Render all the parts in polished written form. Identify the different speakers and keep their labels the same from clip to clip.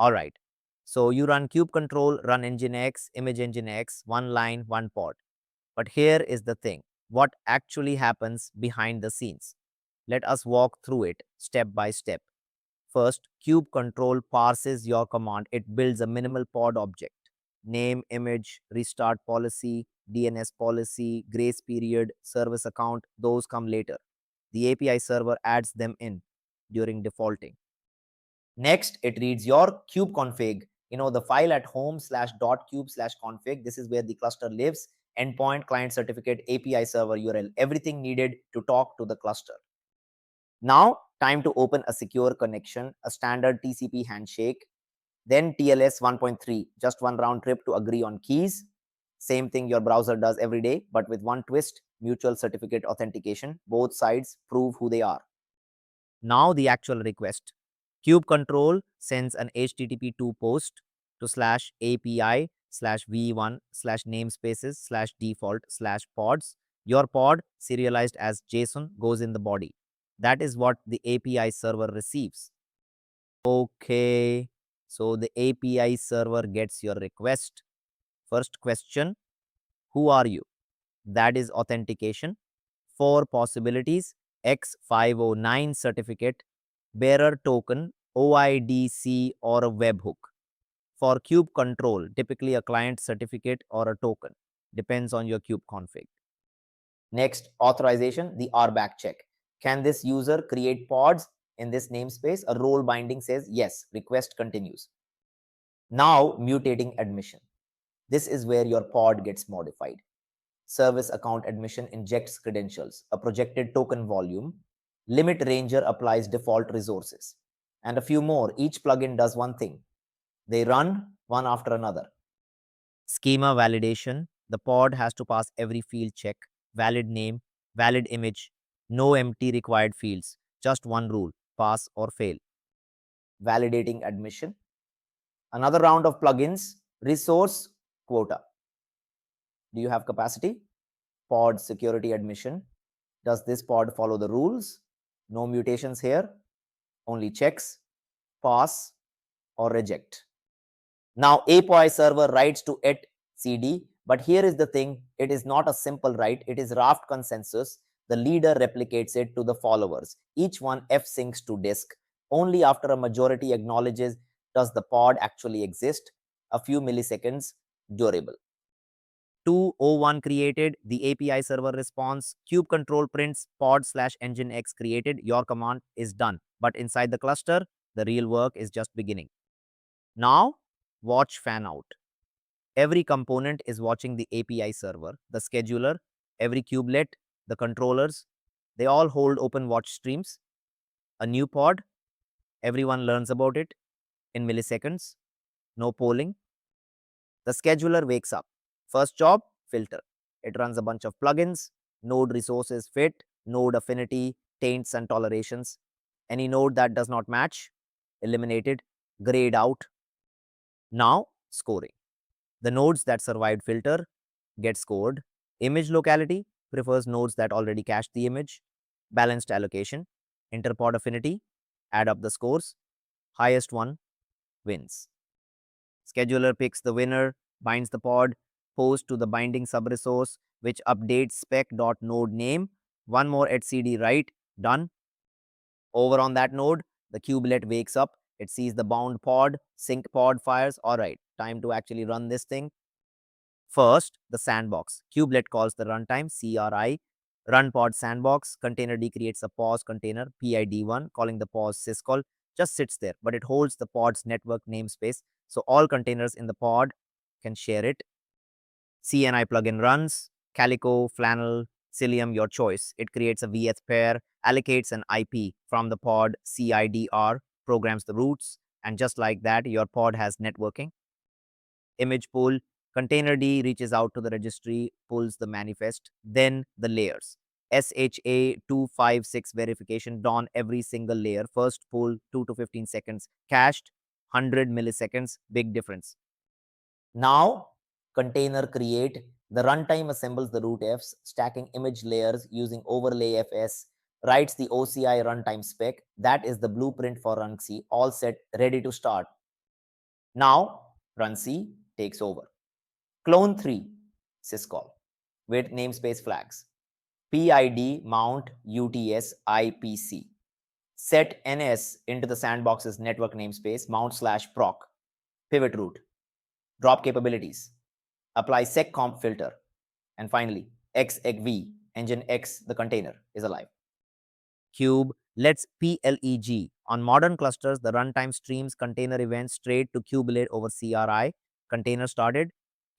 Speaker 1: All right. So you run kubecontrol, run nginx, image nginx, one line, one pod. But here is the thing, what actually happens behind the scenes. Let us walk through it step by step. First, kubecontrol parses your command. It builds a minimal pod object. Name, image, restart policy, DNS policy, grace period, service account, those come later. The API server adds them in during defaulting. Next, it reads your kubeconfig, the file at home /.kube/config. This is where the cluster lives, endpoint, client certificate, API server URL, everything needed to talk to the cluster. Now, time to open a secure connection, a standard TCP handshake, then TLS 1.3, just one round trip to agree on keys. Same thing your browser does every day, but with one twist, mutual certificate authentication. Both sides prove who they are. Now the actual request. Kubecontrol sends an HTTP2 post to /API/v1/namespaces/default/pods. Your pod, serialized as JSON, goes in the body. That is what the API server receives. Okay, so the API server gets your request. First question, who are you? That is authentication. 4 possibilities: X509 certificate, bearer token, OIDC, or a webhook. For kubecontrol, typically a client certificate or a token. Depends on your kubeconfig. Next, authorization, the RBAC check. Can this user create pods in this namespace? A role binding says yes, request continues. Now, mutating admission. This is where your pod gets modified. Service account admission injects credentials, a projected token volume. Limit ranger applies default resources. And a few more. Each plugin does one thing. They run one after another. Schema validation. The pod has to pass every field check. Valid name, valid image, no empty required fields. Just one rule, pass or fail. Validating admission. Another round of plugins. Resource quota. Do you have capacity? Pod security admission. Does this pod follow the rules? No mutations here. Only checks, pass or reject. Now API server writes to etcd, but here is the thing, it is not a simple write, it is Raft consensus. The leader replicates it to the followers. Each one f-syncs to disk. Only after a majority acknowledges does the pod actually exist. A few milliseconds, durable. 201 created, the API server responds, kubecontrol prints pod/nginx created, your command is done. But inside the cluster, the real work is just beginning. Now, watch fanout. Every component is watching the API server, the scheduler, every kubelet, the controllers, they all hold open watch streams. A new pod, everyone learns about it in milliseconds, no polling. The scheduler wakes up. First job, filter. It runs a bunch of plugins, node resources fit, node affinity, taints and tolerations. Any node that does not match, eliminated, grayed out. Now, scoring. The nodes that survived filter get scored. Image locality prefers nodes that already cached the image. Balanced allocation. Interpod affinity, add up the scores. Highest one wins. Scheduler picks the winner, binds the pod, post to the binding subresource, which updates spec.node name. One more etcd write, done. Over on that node, the kubelet wakes up. It sees the bound pod, SyncPod fires. All right, time to actually run this thing. First, the sandbox. Kubelet calls the runtime, CRI, run pod sandbox. Containerd creates a pause container, PID1, calling the pause syscall. Just sits there, but it holds the pod's network namespace, so all containers in the pod can share it. CNI plugin runs, Calico, Flannel, Cilium, your choice. It creates a veth pair, allocates an IP from the pod, CIDR, programs the routes, and just like that, your pod has networking. Image pool, containerd reaches out to the registry, pulls the manifest, then the layers. SHA-256 verification done every single layer. First pull 2 to 15 seconds, cached 100 milliseconds, big difference. Now, container create, the runtime assembles the root Fs, stacking image layers using overlay FS, writes the OCI runtime spec. That is the blueprint for runc, all set, ready to start. Now runc takes over. Clone 3 syscall with namespace flags. PID mount UTS IPC. Set NS into the sandbox's network namespace mount/proc. Pivot route. Drop capabilities. Apply seccomp filter. And finally, xegv nginx the container is alive. Kubelets PLEG. On modern clusters, the runtime streams container events straight to kubelet over CRI. Container started.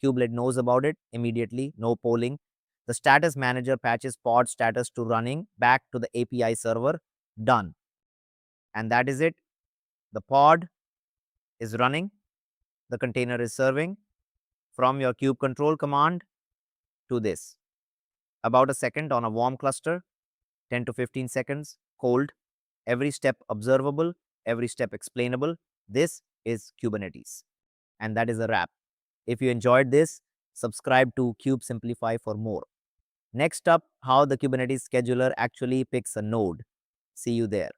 Speaker 1: Kubelet knows about it immediately, no polling. The status manager patches pod status to running back to the API server. Done. And that is it. The pod is running. The container is serving. From your kube control command to this. About a second on a warm cluster, 10 to 15 seconds, cold, every step observable, every step explainable. This is Kubernetes. And that is a wrap. If you enjoyed this, subscribe to Kubesimplify for more. Next up, how the Kubernetes scheduler actually picks a node. See you there.